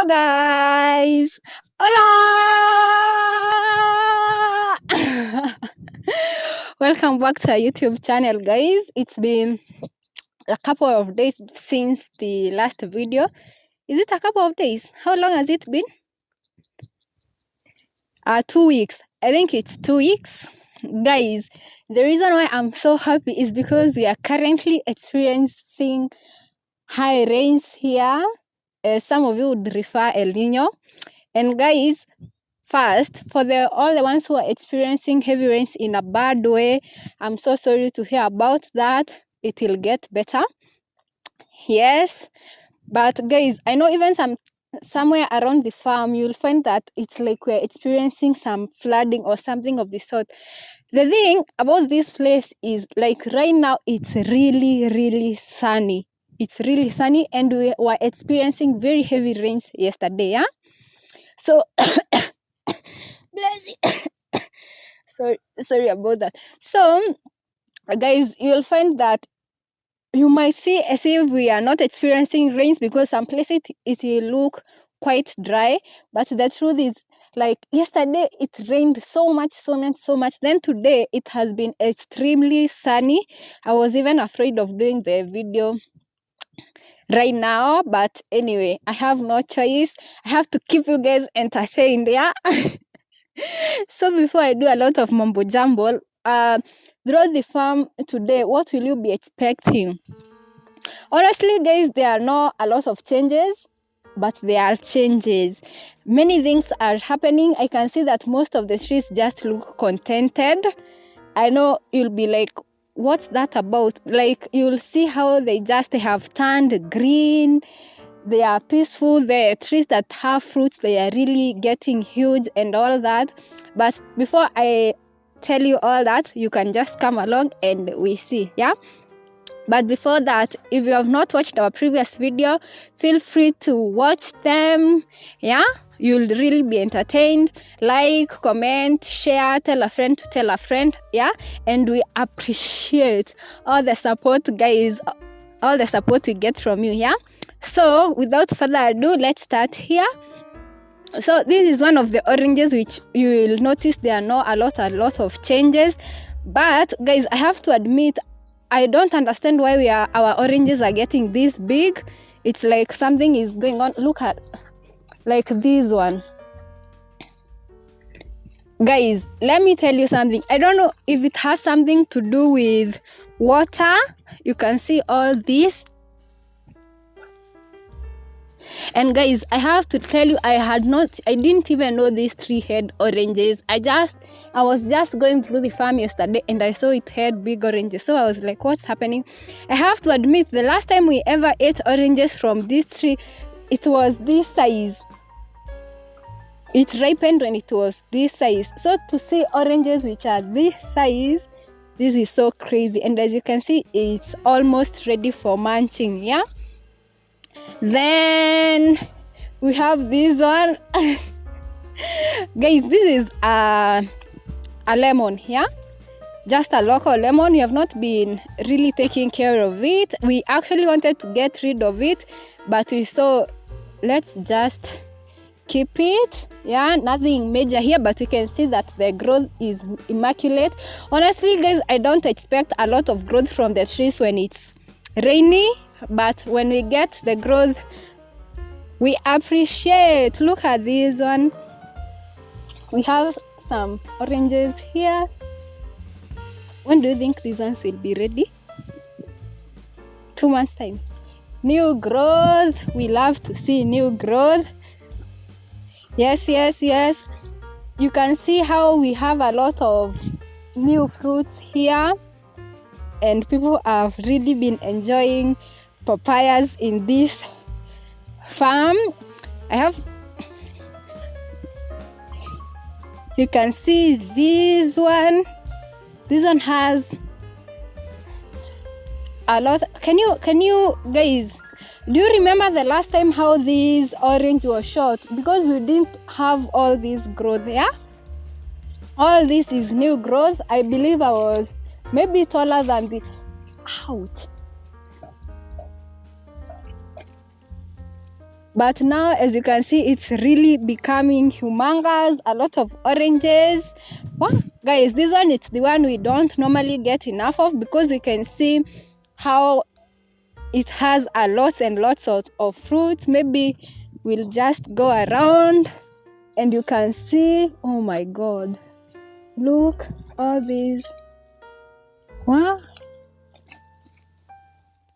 Hello guys! Hola! Welcome back to our YouTube channel, guys. It's been a couple of days since the last video. Is it a couple of days? How long has it been? 2 weeks. I think it's 2 weeks. Guys, the reason why I'm so happy is because we are currently experiencing high rains here. Some of you would refer El Nino. And guys, first, for all the ones who are experiencing heavy rains in a bad way, I'm so sorry to hear about that. It will get better. Yes. But guys, I know even somewhere around the farm, you'll find that it's like we're experiencing some flooding or something of the sort. The thing about this place is, like, right now, it's really, really sunny. It's really sunny, and we were experiencing very heavy rains yesterday, yeah? So, bless you. sorry about that. So, guys, you'll find that you might see as if we are not experiencing rains because some places it will look quite dry. But the truth is, like, yesterday it rained so much. Then today it has been extremely sunny. I was even afraid of doing the video right now, but anyway, I have no choice. I have to keep you guys entertained, yeah? So before I do a lot of mumbo jumbo, throughout the farm today, what will you be expecting? Honestly, guys, there are not a lot of changes, but there are changes. Many things are happening. I can see that most of the trees just look contented. I know you'll be like, what's that about? Like, you'll see how they just have turned green. They are peaceful. The trees that have fruits, they are really getting huge and all that. But before I tell you all that, you can just come along and we see, yeah? But before that, if you have not watched our previous video, feel free to watch them, yeah? You'll really be entertained. Like, comment, share, tell a friend to tell a friend, yeah? And we appreciate all the support, guys, all the support we get from you, yeah? So, without further ado, let's start here. So, this is one of the oranges which you will notice there are not a lot of changes. But, guys, I have to admit, I don't understand why our oranges are getting this big. It's like something is going on. Look at, like, this one. Guys, let me tell you something. I don't know if it has something to do with water. You can see all this. And guys, I have to tell you, I didn't even know these 3 had oranges. I was just going through the farm yesterday and I saw it had big oranges. So I was like, what's happening? I have to admit, the last time we ever ate oranges from this tree, it was this size. It ripened when it was this size. So to see oranges which are this size, this is so crazy. And as you can see, it's almost ready for munching, yeah? Then we have this one. Guys, this is a lemon, yeah? Just a local lemon. We have not been really taking care of it. We actually wanted to get rid of it, but we saw, let's just keep it, yeah? Nothing major here, but you can see that the growth is immaculate. Honestly, guys, I don't expect a lot of growth from the trees when it's rainy. But when we get the growth, we appreciate. Look at this one. We have some oranges here. When do you think these ones will be ready? 2 months time. New growth. We love to see new growth. Yes. You can see how we have a lot of new fruits here. And people have really been enjoying papayas in this farm. You can see this one. This one has a lot. Can you guys, do you remember the last time how this orange was short? Because we didn't have all this growth, yeah? All this is new growth. I believe I was maybe taller than this. Ouch. But now, as you can see, it's really becoming humongous. A lot of oranges. Wow, guys, this one, it's the one we don't normally get enough of, because you can see how it has a lots and lots of fruits. Maybe we'll just go around and you can see, oh my god, look, all these. Wow,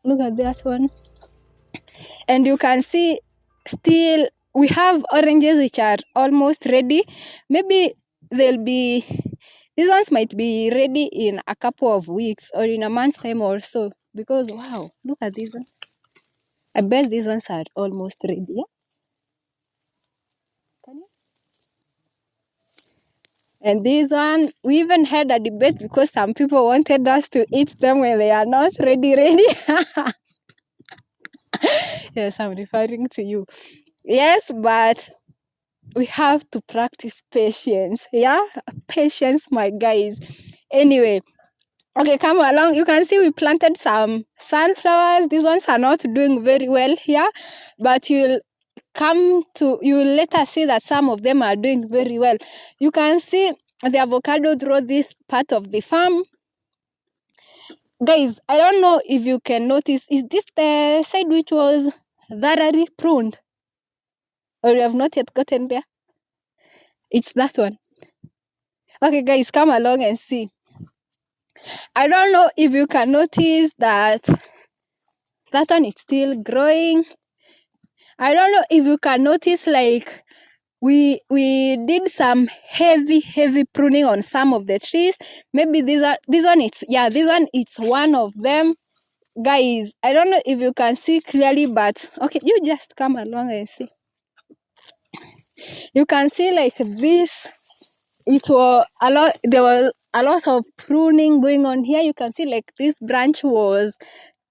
look at that one. And you can see still we have oranges which are almost ready. Maybe these ones might be ready in a couple of weeks or in a month's time or so, because wow, look at these ones. I bet these ones are almost ready. Yeah? Can you? And this one, we even had a debate because some people wanted us to eat them when they are not ready. Yes, I'm referring to you. Yes, but we have to practice patience. Yeah, patience, my guys. Anyway, okay, come along. You can see we planted some sunflowers. These ones are not doing very well here, but you will later see that some of them are doing very well. You can see the avocado through this part of the farm. Guys, I don't know if you can notice, is this the side which was thoroughly pruned? Or you have not yet gotten there? It's that one. Okay, guys, come along and see. I don't know if you can notice that one is still growing. I don't know if you can notice, like, we did some heavy pruning on some of the trees. Maybe this one it's one of them. Guys, I don't know if you can see clearly, but okay, you just come along and see. You can see like this. There was a lot of pruning going on here. You can see like this branch was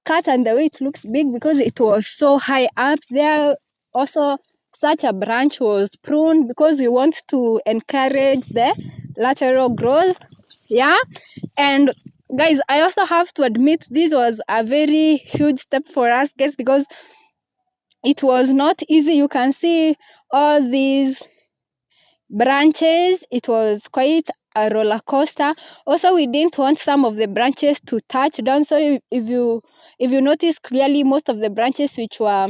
cut, and the way it looks big because it was so high up there. Also, such a branch was pruned because we want to encourage the lateral growth. Yeah. And guys, I also have to admit this was a very huge step for us, guys, because it was not easy. You can see all these branches. It was quite a roller coaster. Also, we didn't want some of the branches to touch down. So if you notice clearly, most of the branches which were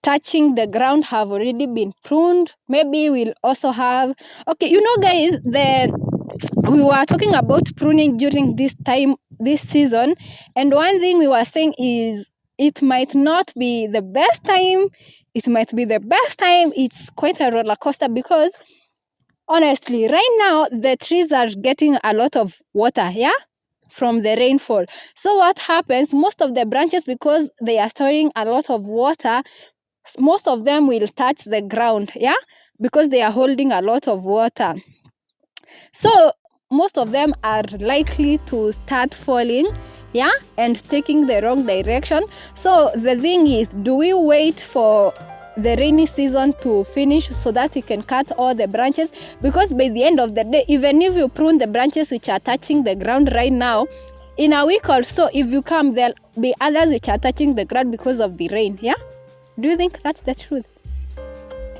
touching the ground have already been pruned. Maybe we'll also have, okay, guys, we were talking about pruning during this season, and one thing we were saying is it might not be the best time, it might be the best time. It's quite a roller coaster because honestly, right now the trees are getting a lot of water, yeah, from the rainfall. So what happens, most of the branches, because they are storing a lot of water, most of them will touch the ground, yeah, because they are holding a lot of water. So most of them are likely to start falling, yeah, and taking the wrong direction. So the thing is, do we wait for the rainy season to finish so that we can cut all the branches? Because by the end of the day, even if you prune the branches which are touching the ground right now, in a week or so, if you come, there'll be others which are touching the ground because of the rain, yeah? Do you think that's the truth?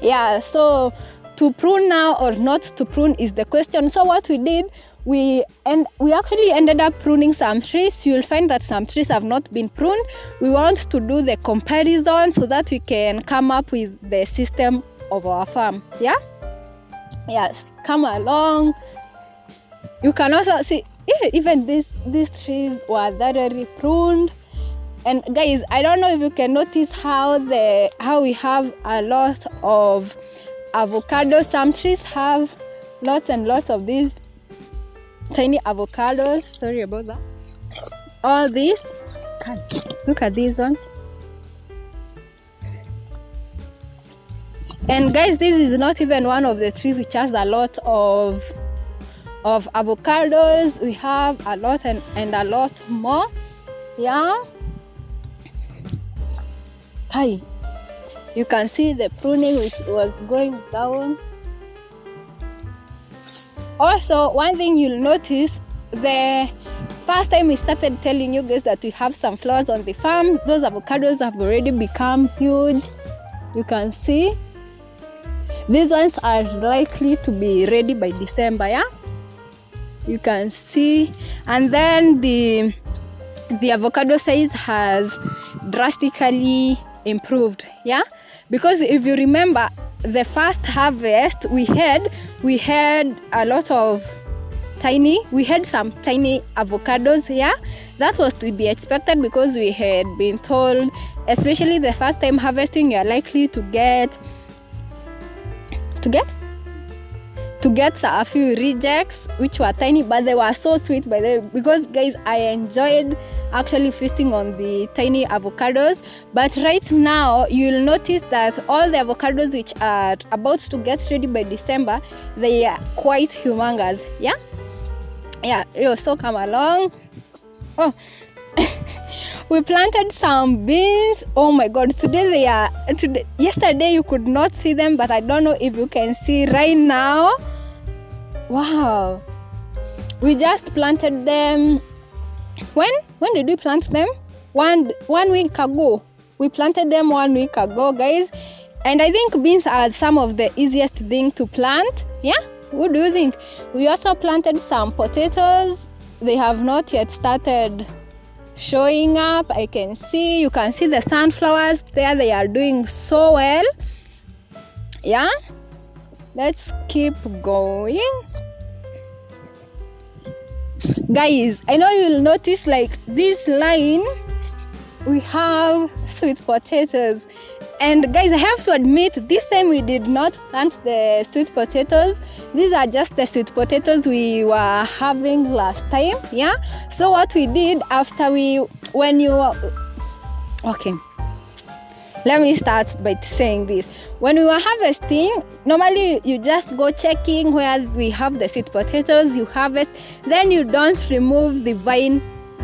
Yeah, so to prune now or not to prune is the question. So what we did, we actually ended up pruning some trees. You'll find that some trees have not been pruned. We want to do the comparison so that we can come up with the system of our farm. Yeah? Yes, come along. You can also see, even these trees were thoroughly pruned. And guys, I don't know if you can notice how we have a lot of avocados. Some trees have lots and lots of these tiny avocados. Sorry about that. All these. Look at these ones. And guys, this is not even one of the trees which has a lot of avocados. We have a lot and a lot more. Yeah. Hi. You can see the pruning which was going down. Also, one thing you'll notice, the first time we started telling you guys that we have some flowers on the farm, those avocados have already become huge. You can see these ones are likely to be ready by December. Yeah, you can see. And then the avocado size has drastically improved. Yeah, because if you remember the first harvest we had a lot of we had some tiny avocados. Yeah, that was to be expected because we had been told, especially the first time harvesting, you are likely to get a few rejects which were tiny, but they were so sweet by the way, because guys, I enjoyed actually feasting on the tiny avocados. But right now you'll notice that all the avocados which are about to get ready by December, they are quite humongous. Yeah, so come along. We planted some beans. Oh my god, yesterday you could not see them, but I don't know if you can see right now. Wow, we just planted them. When did we plant them? One week ago. We planted them 1 week ago, guys. And I think beans are some of the easiest thing to plant. Yeah, what do you think? We also planted some potatoes. They have not yet started showing up. You can see the sunflowers there. They are doing so well. Yeah, let's keep going. Guys, I know you'll notice like this line, we have sweet potatoes. And guys, I have to admit, this time we did not plant the sweet potatoes. These are just the sweet potatoes we were having last time. Yeah, so what we did after let me start by saying this. When we were harvesting, normally you just go checking where we have the sweet potatoes, you harvest, then you don't remove the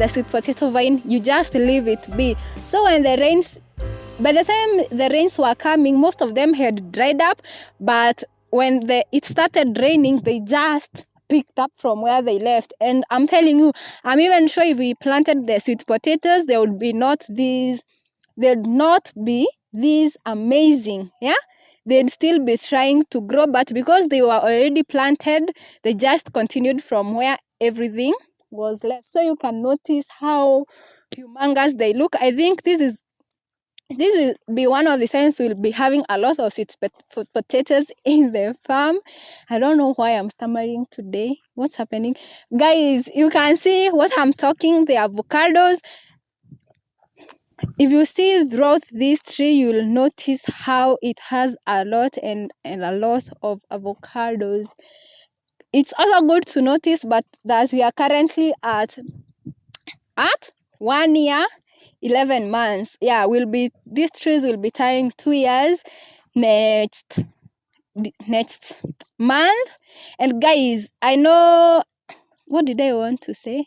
sweet potato vine, you just leave it be. So when by the time the rains were coming, most of them had dried up, but when it started raining, they just picked up from where they left. And I'm telling you, I'm even sure if we planted the sweet potatoes, there would not be these amazing. Yeah, they'd still be trying to grow, but because they were already planted, they just continued from where everything was left. So you can notice how humongous they look. I think this will be one of the signs we'll be having a lot of sweet potatoes in the farm. I don't know why I'm stammering today. What's happening? Guys, you can see what I'm talking, the avocados. If you see throughout this tree, you'll notice how it has a lot and a lot of avocados. It's also good to notice but that we are currently at 1 year 11 months. Yeah, these trees will be turning 2 years next month. And guys, I know, what did I want to say?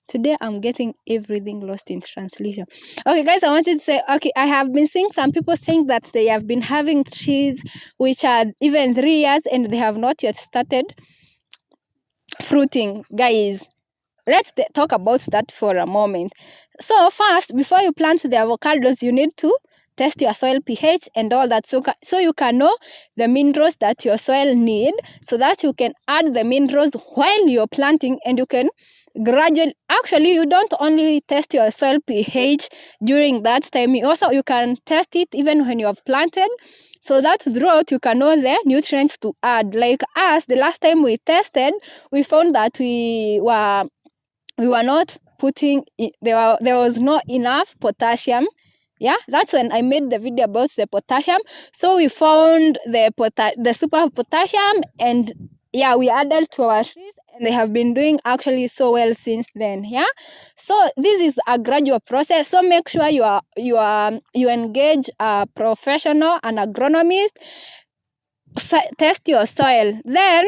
Today I'm getting everything lost in translation. Okay guys, I wanted to say, I have been seeing some people saying that they have been having trees which are even 3 years and they have not yet started fruiting. Guys, let's talk about that for a moment. So first, before you plant the avocados, you need to test your soil pH and all that, so you can know the minerals that your soil need, so that you can add the minerals while you're planting. And you can gradually, actually you don't only test your soil pH during that time, you can test it even when you have planted, so that throughout you can know the nutrients to add. Like us, the last time we tested, we found that we were not putting, there was not enough potassium. Yeah, that's when I made the video about the potassium. So we found the super potassium, and yeah, we added to our trees, and they have been doing actually so well since then. Yeah, so this is a gradual process. So make sure you engage a professional, an agronomist, test your soil. Then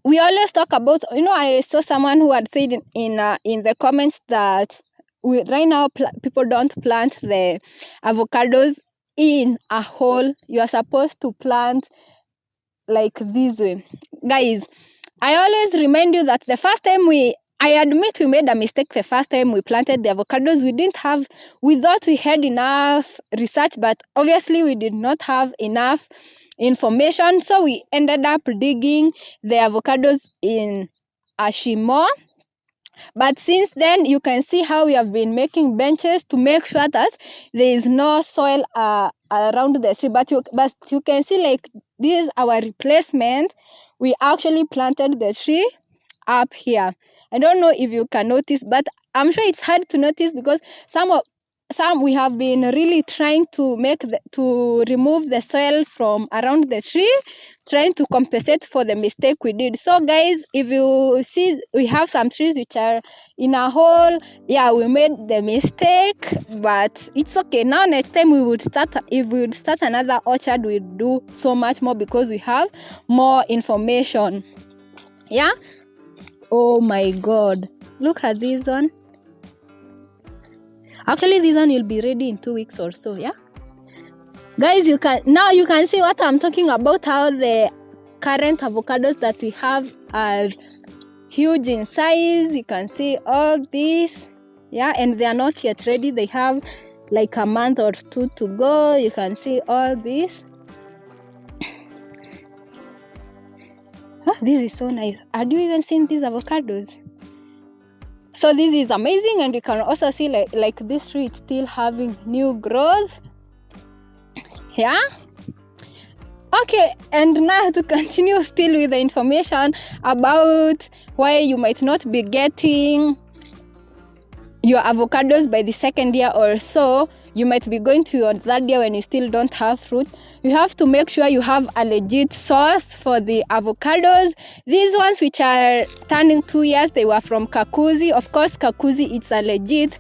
we always talk about, I saw someone who had said in the comments that right now people don't plant the avocados in a hole. You are supposed to plant like this way. Guys, I always remind you that the first time we I admit we made a mistake the first time we planted the avocados. We thought we had enough research, but obviously we did not have enough information. So we ended up digging the avocados in a shimo. But since then, you can see how we have been making benches to make sure that there is no soil around the tree. But you can see, like, this is our replacement. We actually planted the tree up here. I don't know if you can notice, but I'm sure it's hard to notice because some we have been really trying to remove the soil from around the tree, trying to compensate for the mistake we did. So guys, if you see, we have some trees which are in a hole. Yeah, we made the mistake, but it's okay. Now next time if we would start another orchard, we'll do so much more because we have more information. Yeah. Oh my god, look at this one. Actually, this one will be ready in 2 weeks or so. Yeah, guys, you can see what I'm talking about, how the current avocados that we have are huge in size. You can see all this. Yeah, and they are not yet ready. They have like a month or 2 to go. You can see all this. Oh, this is so nice. Have you even seen these avocados? So this is amazing, and you can also see like this tree is still having new growth. Yeah. Okay, and now to continue still with the information about why you might not be getting your avocados by the second year or so. You might be going to your third year when you still don't have fruit. You have to make sure you have a legit source for the avocados. These ones which are turning 2 years, they were from Kakuzi. Of course, Kakuzi, it's a legit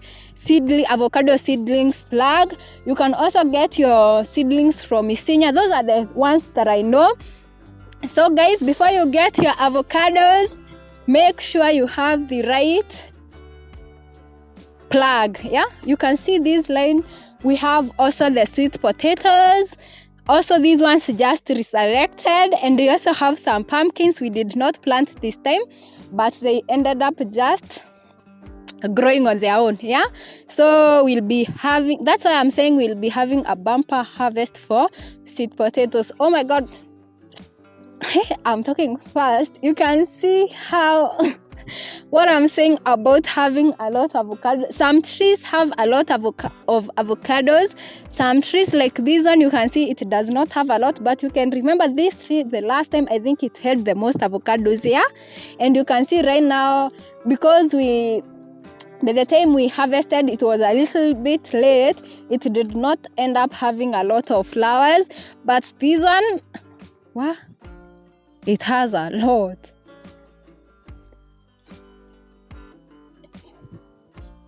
avocado seedlings plug. You can also get your seedlings from Isinya. Those are the ones that I know. So guys, before you get your avocados, make sure you have the right plug. Yeah, you can see this line. We have also the sweet potatoes. Also, these ones just resurrected, and we also have some pumpkins we did not plant this time, but they ended up just growing on their own. Yeah, so that's why I'm saying we'll be having a bumper harvest for sweet potatoes. Oh my god, I'm talking fast. You can see how what I'm saying about having a lot of avocados. Some trees have a lot of avocados. Some trees like this one, you can see it does not have a lot, but you can remember this tree, the last time I think it had the most avocados here. And you can see right now, because by the time we harvested, it was a little bit late. It did not end up having a lot of flowers, but this one, wow, it has a lot.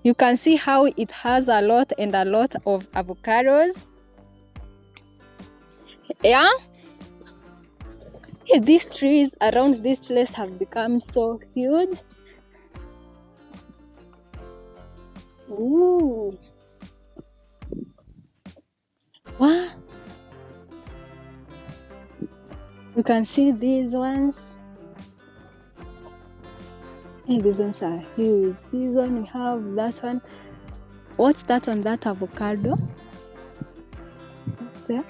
You can see how it has a lot and a lot of avocados. Yeah. These trees around this place have become so huge. Ooh. Wow. You can see these ones. And these ones are huge. This one, we have that one. What's that on that avocado? What's there?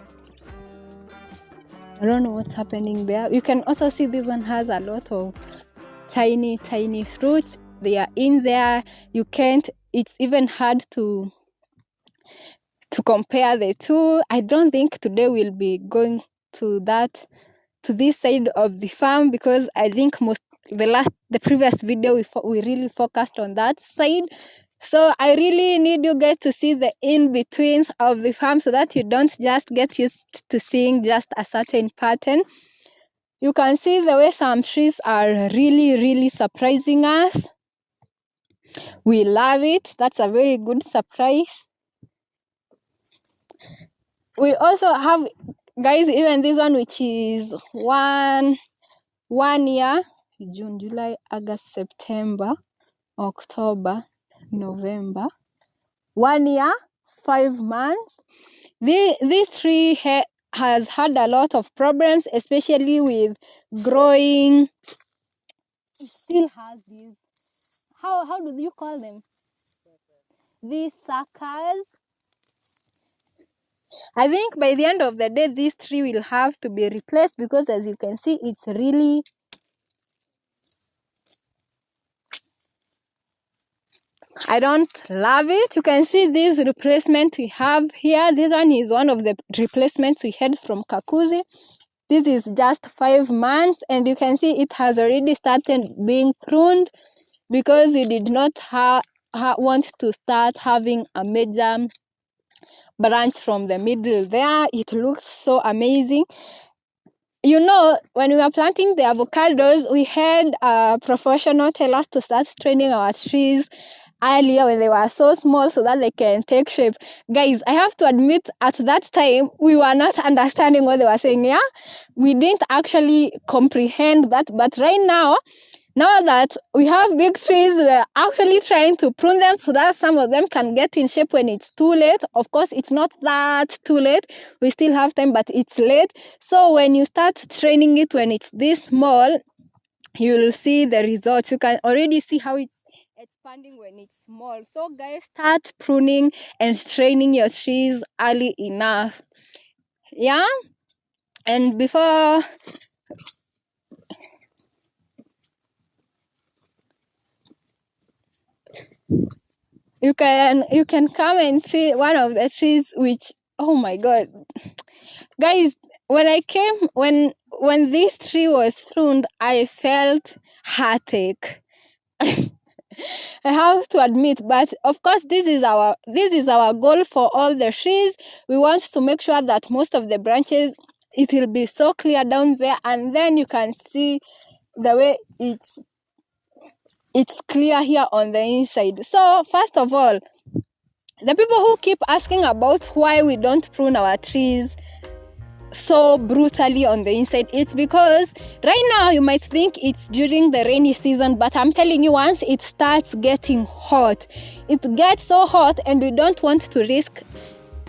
I don't know what's happening there. You can also see this one has a lot of tiny fruits. They are in there. It's even hard to compare the two. I don't think today we'll be going to this side of the farm, because I think the previous video we really focused on that side. So I really need you guys to see the in-betweens of the farm so that you don't just get used to seeing just a certain pattern. You can see the way some trees are really surprising us. We love it. That's a very good surprise. We also have, guys, even this one, which is one year, June, July, August, September, October, November, 1 year, 5 months. This tree has had a lot of problems, especially with growing. It still has these how do you call them? These suckers. I think by the end of the day, this tree will have to be replaced because, as you can see, it's really... I don't love it. You can see this replacement we have here. This one is one of the replacements we had from Kakuzi. This is just 5 months, and you can see it has already started being pruned because we did not want to start having a major branch from the middle there. It looks so amazing. You know, when we were planting the avocados, we had a professional tell us to start training our trees earlier when they were so small so that they can take shape. Guys, I have to admit, at that time, we were not understanding what they were saying, yeah? We didn't actually comprehend that, but right now that we have big trees, we're actually trying to prune them so that some of them can get in shape when it's too late. Of course, it's not that too late. We still have time, but it's late. So when you start training it when it's this small, you'll see the results. You can already see how it's expanding when it's small. So guys, start pruning and training your trees early enough. Yeah? And before... You can come and see one of the trees which, oh my god. Guys, when this tree was pruned, I felt heartache. I have to admit, but of course this is our goal for all the trees. We want to make sure that most of the branches, it will be so clear down there, and then you can see the way it's clear here on the inside. So first of all, the people who keep asking about why we don't prune our trees so brutally on the inside, it's because right now you might think it's during the rainy season, but I'm telling you, once it starts getting hot, it gets so hot and we don't want to risk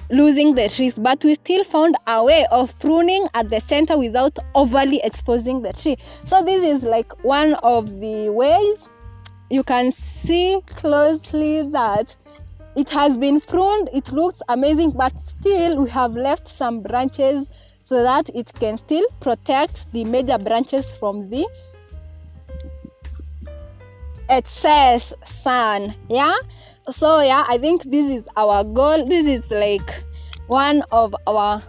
losing the trees, but we still found a way of pruning at the center without overly exposing the tree. So this is like one of the ways. You can see closely that it has been pruned. It looks amazing, but still we have left some branches so that it can still protect the major branches from the excess sun. Yeah, so yeah, I think this is our goal. This is like one of our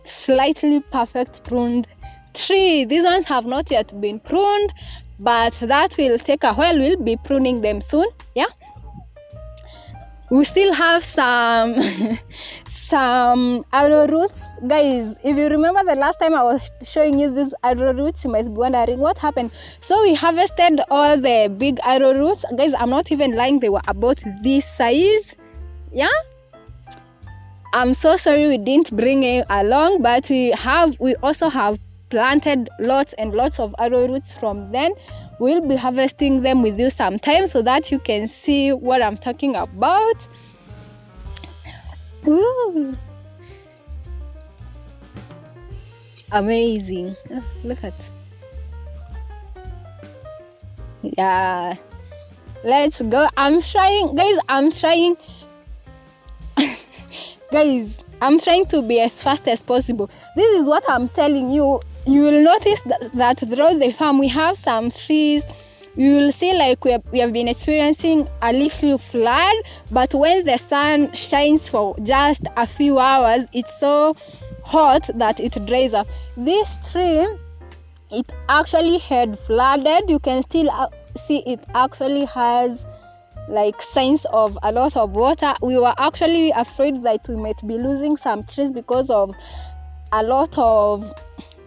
slightly perfect pruned tree. These ones have not yet been pruned, but that will take a while. We'll be pruning them soon. Yeah, we still have some arrowroots. Guys, if you remember the last time I was showing you these arrowroots, you might be wondering what happened. So we harvested all the big arrowroots. Guys, I'm not even lying, they were about this size. Yeah, I'm so sorry we didn't bring it along, but we also have planted lots and lots of arrowroots from then. We'll be harvesting them with you sometime so that you can see what I'm talking about. Ooh. Amazing. Oh, look at. Yeah. Let's go. I'm trying. Guys, I'm trying to be as fast as possible. This is what I'm telling you. You will notice that throughout the farm we have some trees. You will see like we have been experiencing a little flood, but when the sun shines for just a few hours, it's so hot that it dries up. This tree, it actually had flooded. You can still see it actually has like signs of a lot of water. We were actually afraid that we might be losing some trees because of a lot of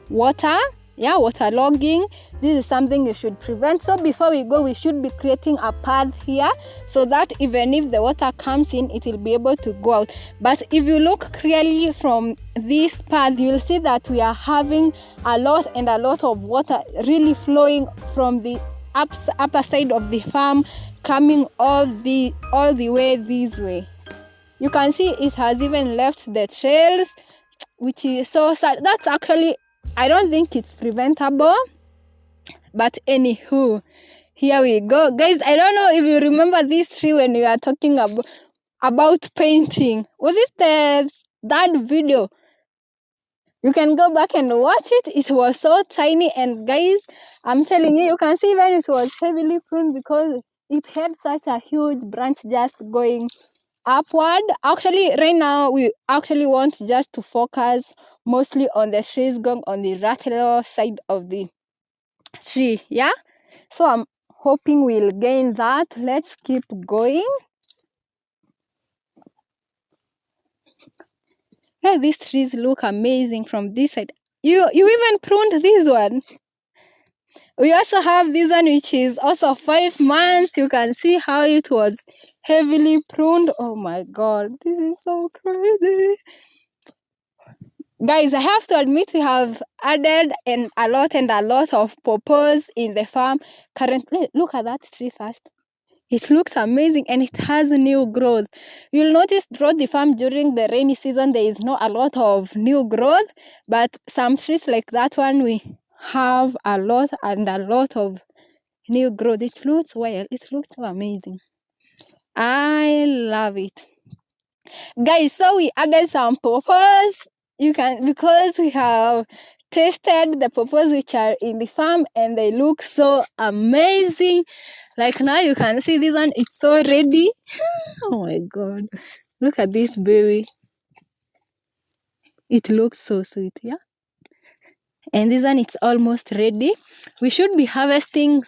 water. Yeah, waterlogging. This is something you should prevent. So before we go, we should be creating a path here so that even if the water comes in, it will be able to go out. But if you look clearly from this path, you'll see that we are having a lot of water really flowing from the upper side of the farm, coming all the way this way. You can see it has even left the trails, which is so sad. That's actually, I don't think it's preventable, but anywho, Here we go. Guys, I don't know if you remember this tree when we were talking about painting. Was it that video? You can go back and watch it. It was so tiny, and guys, I'm telling you, you can see when it was heavily pruned because it had such a huge branch just going upward. Actually, right now, we actually want just to focus mostly on the trees going on the lateral side of the tree, yeah? So I'm hoping we'll gain that. Let's keep going. Hey, these trees look amazing from this side. You even pruned this one. We also have this one, which is also 5 months. You can see how it was heavily pruned. Oh my god, this is so crazy. Guys, I have to admit we have added a lot of pawpaws in the farm. Currently, look at that tree first. It looks amazing and it has new growth. You'll notice throughout the farm during the rainy season, there is not a lot of new growth, but some trees like that one, we have a lot of new growth. It looks well. It looks so amazing. I love it. Guys, so we added some pawpaws. Because we have tasted the pawpaws which are in the farm and they look so amazing. Like now you can see this one, it's so ready. Oh my god, look at this baby. It looks so sweet, yeah? And this one, it's almost ready. We should be harvesting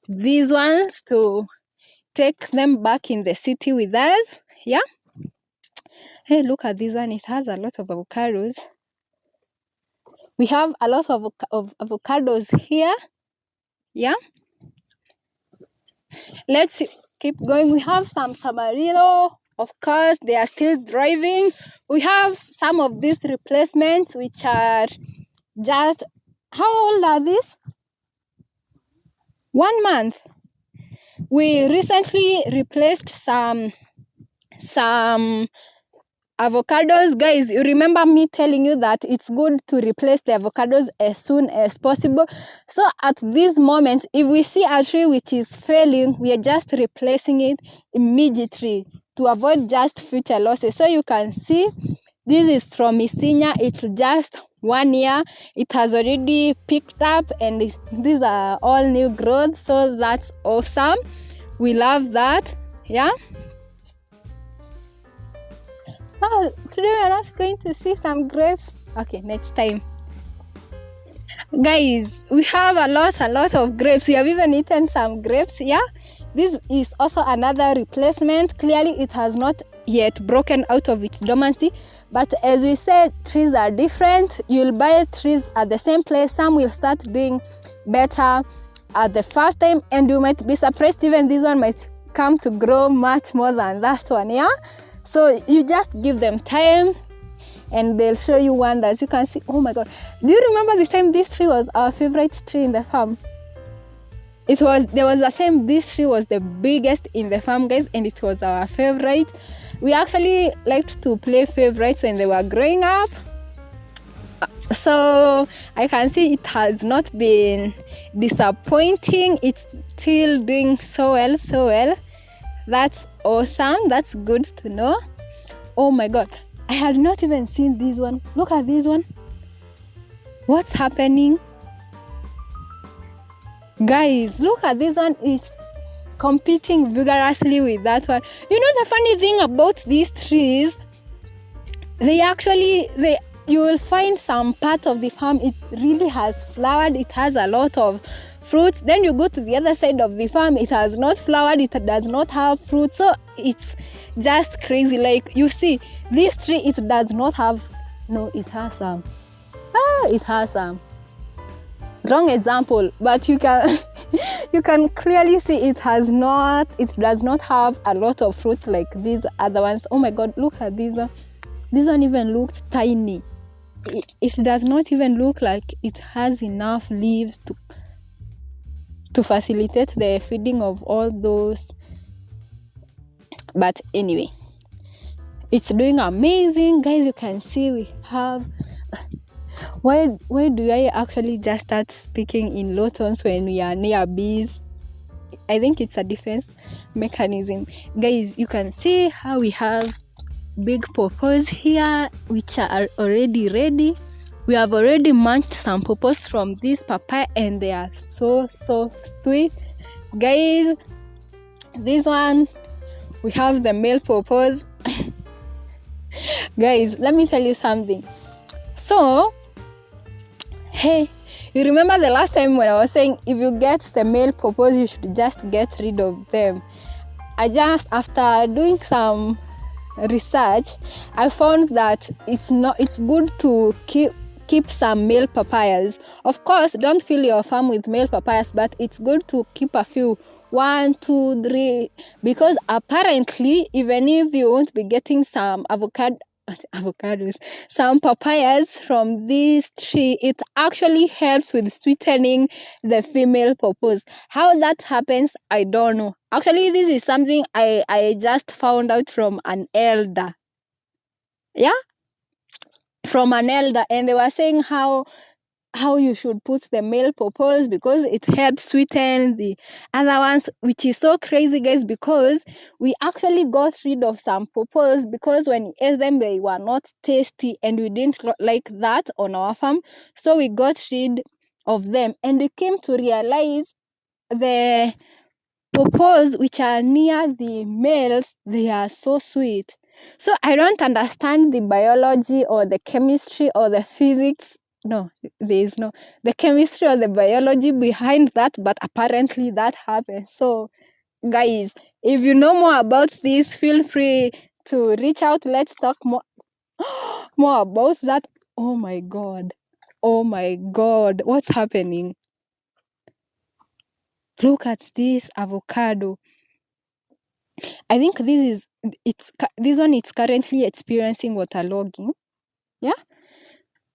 these ones to take them back in the city with us, yeah? Hey, look at this one, it has a lot of avocados. We have a lot of avocados here, yeah? Let's keep going. We have some tamarillo. Of course, they are still driving. We have some of these replacements, which are just, how old are these? 1 month. We recently replaced some avocados. Guys, you remember me telling you that it's good to replace the avocados as soon as possible. So at this moment, if we see a tree which is failing, we are just replacing it immediately to avoid just future losses. So you can see this is from Isinya. It's just 1 year. It has already picked up and these are all new growth. So that's awesome. We love that, yeah? Oh, today we're not going to see some grapes. Okay, next time. Guys, we have a lot of grapes. We have even eaten some grapes, yeah? This is also another replacement. Clearly, it has not yet broken out of its dormancy. But as we said, trees are different. You'll buy trees at the same place. Some will start doing better at the first time. And you might be surprised, even this one might come to grow much more than that one, yeah? So you just give them time and they'll show you wonders. You can see, oh my god. Do you remember the time this tree was our favorite tree in the farm? This tree was the biggest in the farm, guys, and it was our favorite. We actually liked to play favorites when they were growing up. So I can see it has not been disappointing. It's still doing so well. That's awesome. That's good to know. Oh my god, I had not even seen this one. Look at this one. What's happening? Guys, look at this one. It's competing vigorously with that one. You know the funny thing about these trees, you will find some part of the farm, it really has flowered, it has a lot of fruits. Then you go to the other side of the farm, it has not flowered, it does not have fruit. So it's just crazy. Like you see, this tree, it does not have, no, it has some. It has some. Wrong example, but you can you can clearly see it does not have a lot of fruits like these other ones. Oh my god, look at this one. This one even looks tiny. It does not even look like it has enough leaves to facilitate the feeding of all those. But anyway, it's doing amazing, guys. You can see we have. Why do I actually just start speaking in low tones when we are near bees? I think it's a defense mechanism. Guys, you can see how we have big pawpaws here, which are already ready. We have already munched some pawpaws from this papaya, and they are so sweet. Guys, this one, we have the male pawpaws. Guys, let me tell you something. So, hey, you remember the last time when I was saying if you get the male pawpaws, you should just get rid of them. After doing some research, I found that it's good to keep some male papayas. Of course, don't fill your farm with male papayas, but it's good to keep a few, 1, 2, 3, because apparently, even if you won't be getting some avocados, some papayas from this tree, it actually helps with sweetening the female pawpaws. How that happens, I don't know. Actually, this is something I just found out from an elder. Yeah? From an elder, and they were saying how you should put the male pawpaws because it helps sweeten the other ones, which is so crazy, guys, because we actually got rid of some pawpaws because when we ate them, they were not tasty, and we didn't like that on our farm, so we got rid of them, and we came to realize the pawpaws which are near the males, they are so sweet. So I don't understand the biology or the chemistry or the physics. No, there is no the chemistry or the biology behind that, but apparently that happens. So guys, if you know more about this, feel free to reach out. Let's talk more about that. Oh my god, what's happening? Look at this avocado. I think this one is currently experiencing waterlogging. Yeah.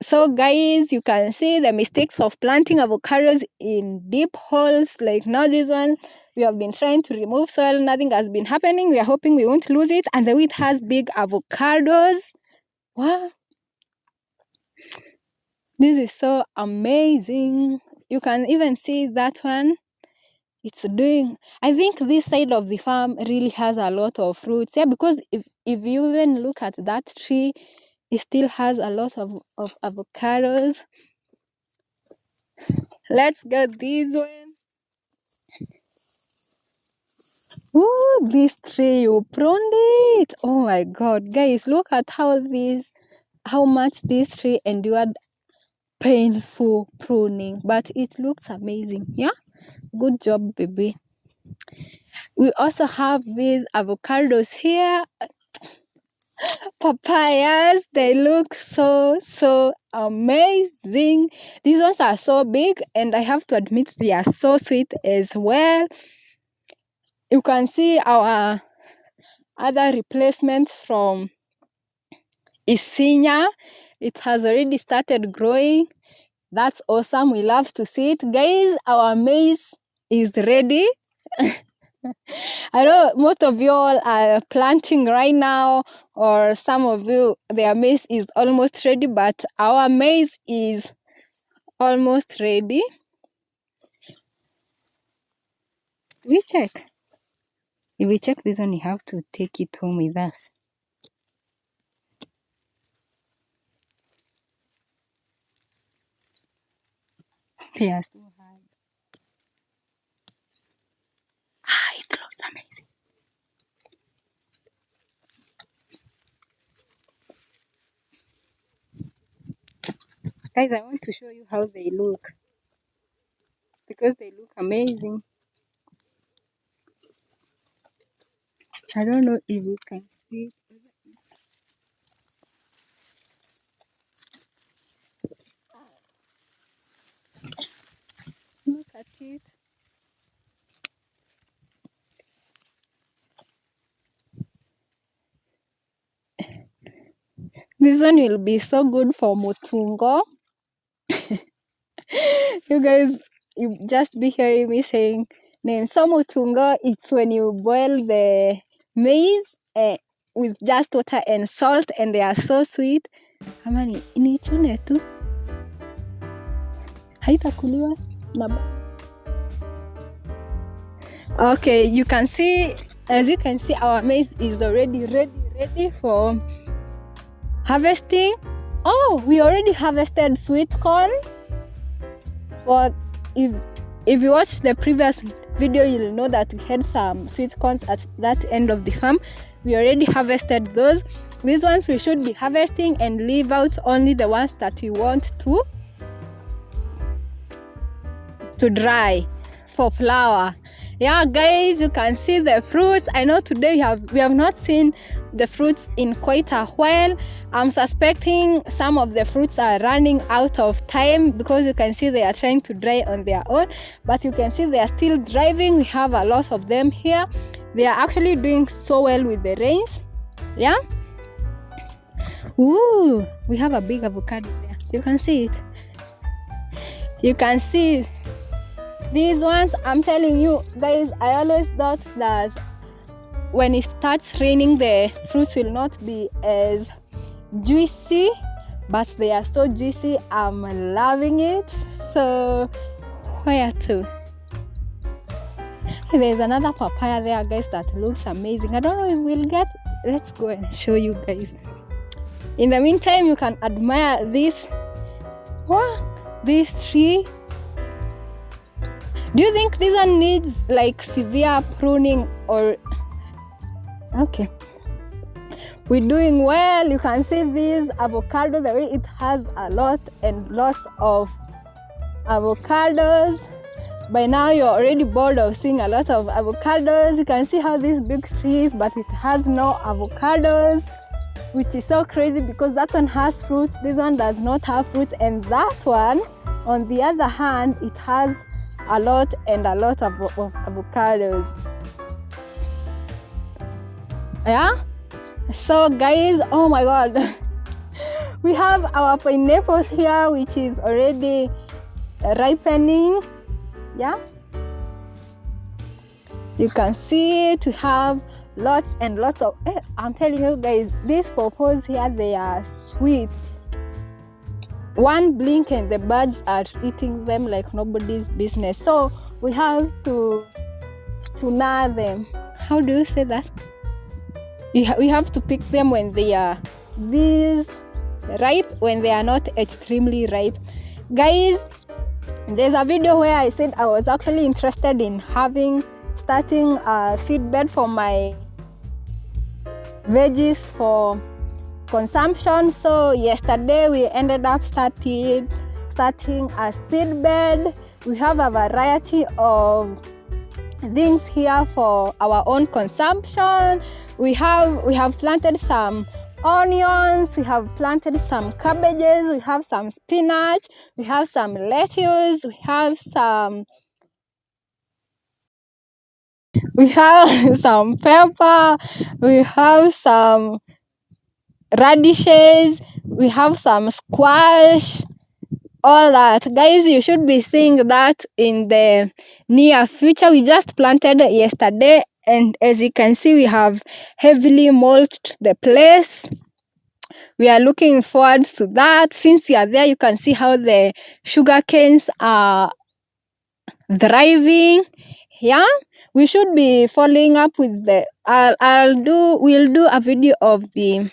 So guys, you can see the mistakes of planting avocados in deep holes. Like now this one, we have been trying to remove soil. Nothing has been happening. We are hoping we won't lose it. And the wheat has big avocados. Wow. This is so amazing. You can even see that one. It's doing, I think this side of the farm really has a lot of fruits. Yeah, because if you even look at that tree, it still has a lot of avocados. Let's get this one. Ooh, this tree, you pruned it. Oh my god, guys, look at how much this tree endured painful pruning, but it looks amazing. Yeah, good job, baby. We also have these avocados here. Papayas, they look so amazing. These ones are so big, and I have to admit they are so sweet as well. You can see our other replacement from Isinya. It has already started growing. That's awesome. We love to see it. Guys, our maize is ready. I know most of you all are planting right now, or some of you, their maize is almost ready, but our maize is almost ready. If we check this one, you have to take it home with us. They are so hard. It looks amazing. Guys, I want to show you how they look, because they look amazing. I don't know if you can see. Look at it. This one will be so good for mutungo. You guys, you just be hearing me saying name. So mutungo, it's when you boil the maize with just water and salt, and they are so sweet. Amani, inichune tu. Haitakuliwa na Okay, you can see, as you can see, our maize is already ready for harvesting. Oh, we already harvested sweet corn. But if you watch the previous video, you'll know that we had some sweet corns at that end of the farm. We already harvested those. These ones we should be harvesting and leave out only the ones that we want to dry for flour. Yeah, guys, you can see the fruits. I know today we have not seen the fruits in quite a while. I'm suspecting some of the fruits are running out of time because you can see they are trying to dry on their own, but you can see they are still driving. We have a lot of them here. They are actually doing so well with the rains. Yeah. Ooh, we have a big avocado there. You can see it. You can see these ones. I'm telling you guys, I always thought that when it starts raining the fruits will not be as juicy, but they are so juicy. I'm loving it. So where to? There's another papaya there, guys, that looks amazing. I don't know if we'll get. Let's go and show you guys. In the meantime, you can admire this tree. Do you think this one needs like severe pruning or? Okay, we're doing well. You can see this avocado, the way it has a lot and lots of avocados. By now you're already bored of seeing a lot of avocados. You can see how this big tree is, but it has no avocados, which is so crazy because that one has fruits, this one does not have fruits, and that one, on the other hand, it has a lot of avocados. Yeah, so guys, oh my god, we have our pineapple here, which is already ripening. Yeah, you can see to have lots and lots of I'm telling you guys, these pawpaws here, they are sweet. One blink and the birds are eating them like nobody's business. So we have to gnaw them. How do you say that? We have to pick them when they are this ripe, when they are not extremely ripe. Guys, there's a video where I said I was actually interested in starting a seed bed for my veggies for consumption. So yesterday we ended up starting a seed bed. We have a variety of things here for our own consumption. We have planted some onions, we have planted some cabbages, we have some spinach, we have some lettuce, we have some pepper, we have some radishes, we have some squash, all that. Guys, you should be seeing that in the near future. We just planted yesterday, and as you can see, we have heavily mulched the place. We are looking forward to that. Since you are there, you can see how the sugar canes are thriving. Yeah, we should be following up with the we'll do a video of the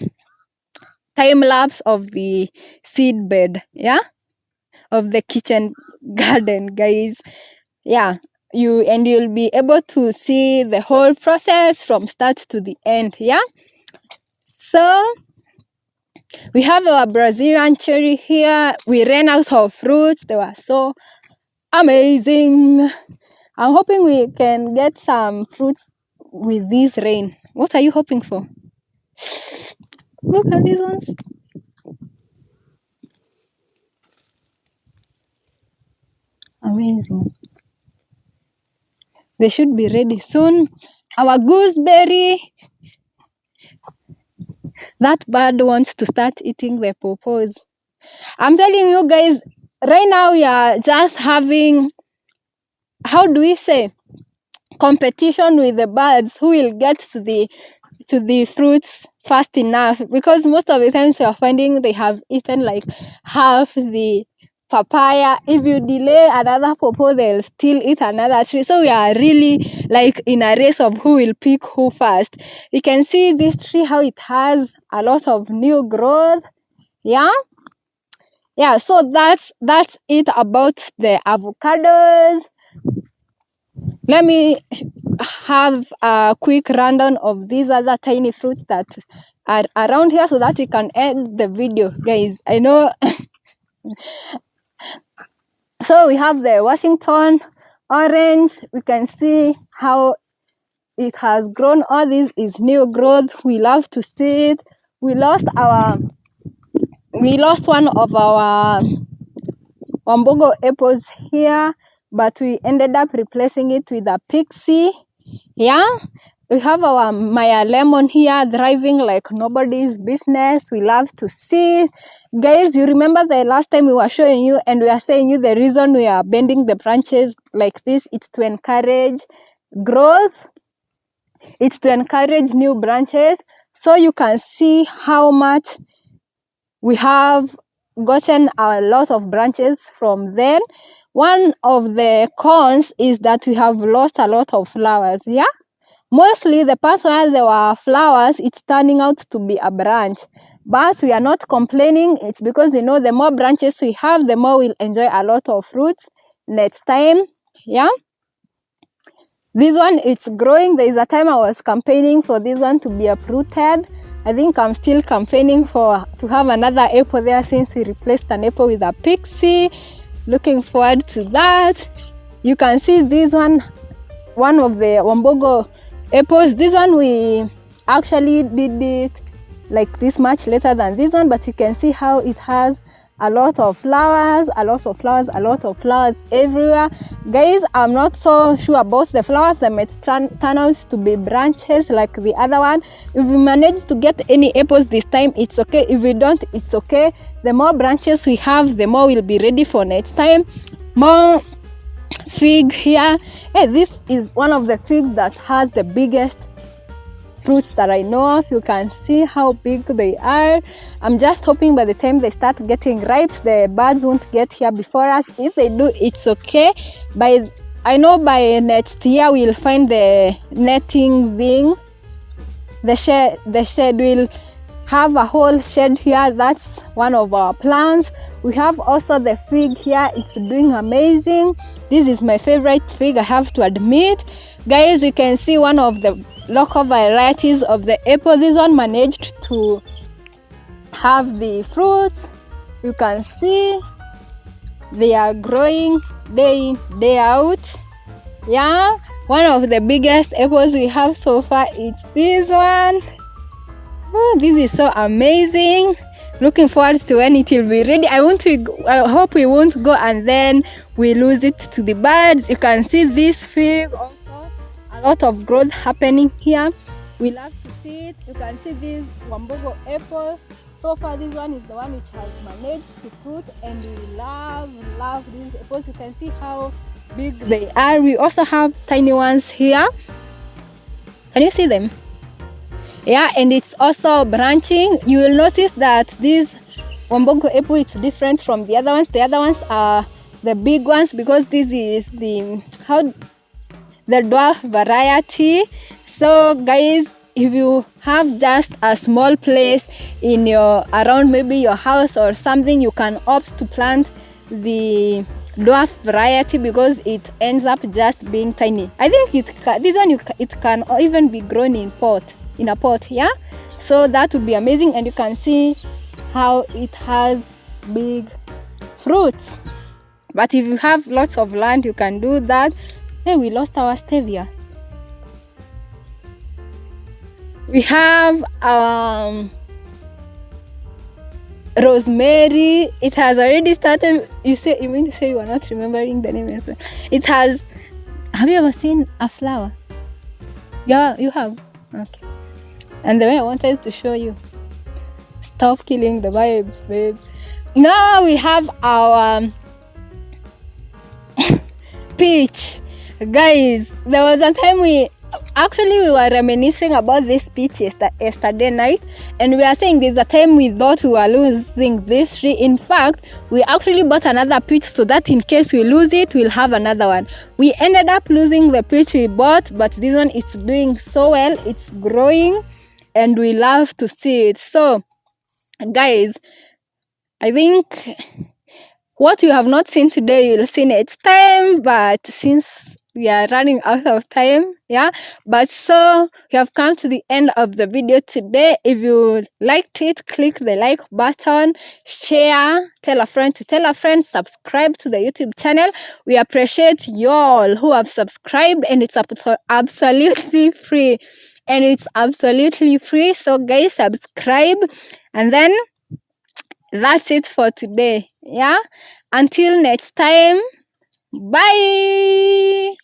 time lapse of the seed bed, yeah, of the kitchen garden, guys. Yeah, you'll be able to see the whole process from start to the end. Yeah, so we have our Brazilian cherry here. We ran out of fruits. They were so amazing. I'm hoping we can get some fruits with this rain. What are you hoping for? Look at these ones. Amazing. They should be ready soon. Our gooseberry. That bird wants to start eating the pawpaws. I'm telling you guys, right now we are just having, how do we say, competition with the birds who will get to the fruits fast enough, because most of the times we are finding they have eaten like half the papaya. If you delay another pawpaw, they'll still eat another tree. So we are really like in a race of who will pick who first. You can see this tree, how it has a lot of new growth. Yeah, so that's it about the avocados. Let me have a quick rundown of these other tiny fruits that are around here so that we can end the video, guys. I know. So we have the Washington orange. We can see how it has grown. All this is new growth. We love to see it. We lost one of our wambugu apples here, but we ended up replacing it with a pixie. Yeah, we have our Maya lemon here thriving like nobody's business. We love to see it. Guys, you remember the last time we were showing you and we are saying you the reason we are bending the branches like this, it's to encourage growth. It's to encourage new branches. So you can see how much we have gotten a lot of branches from then. One of the cons is that we have lost a lot of flowers. Yeah, mostly the parts where there were flowers, it's turning out to be a branch, but we are not complaining. It's because, you know, the more branches we have, the more we'll enjoy a lot of fruits next time. Yeah, this one, it's growing. There is a time I was campaigning for this one to be uprooted. I think I'm still campaigning to have another apple there since we replaced an apple with a pixie. Looking forward to that. You can see this one of the wambugu apples. This one we actually did it like this much later than this one, but you can see how it has a lot of flowers everywhere. Guys, I'm not so sure about the flowers. They might turn out to be branches like the other one. If we manage to get any apples this time, it's okay. If we don't, it's okay. The more branches we have, the more we'll be ready for next time. More fig here. Hey, this is one of the figs that has the biggest fruits that I know of. You can see how big they are. I'm just hoping by the time they start getting ripe, the birds won't get here before us. If they do, it's okay. I know by next year we'll find the netting thing. The shed will have a whole shed here. That's one of our plans. We have also the fig here. It's doing amazing. This is my favorite fig, I have to admit. Guys, you can see one of the local varieties of the apple. This one managed to have the fruits. You can see they are growing day in, day out. Yeah, one of the biggest apples we have so far is this one. Oh, this is so amazing. Looking forward to when it will be ready. I hope we won't go and then we lose it to the birds. You can see this fig also. A lot of growth happening here. We love to see it. You can see this wambugu apple. So far, this one is the one which has managed to fruit, and we love these apples. You can see how big they are. We also have tiny ones here. Can you see them? Yeah, and it's also branching. You will notice that this wambugu apple is different from the other ones. The other ones are the big ones because this is the dwarf variety. So guys, if you have just a small place in around maybe your house or something, you can opt to plant the dwarf variety because it ends up just being tiny. I think it can even be grown in a pot. Yeah, so that would be amazing. And you can see how it has big fruits. But if you have lots of land, you can do that. Hey, we lost our stevia. We have rosemary. It has already started. You mean to say you are not remembering the name as well? It has. Have you ever seen a flower? Yeah, you have. Okay. And the way I wanted to show you. Stop killing the vibes, babes. Now we have our peach. Guys, there was a time Actually, we were reminiscing about this peach yesterday night, and we are saying there's a time we thought we were losing this tree. In fact, we actually bought another peach so that in case we lose it, we'll have another one. We ended up losing the peach we bought, but this one, it's doing so well. It's growing, and we love to see it. So, guys, I think what you have not seen today, you'll see next time. But since we are running out of time, but so we have come to the end of the video today. If you liked it, click the like button, share, tell a friend to tell a friend, subscribe to the YouTube channel. We appreciate y'all who have subscribed, and it's absolutely free. So guys, subscribe, and then that's it for today. Until next time, bye.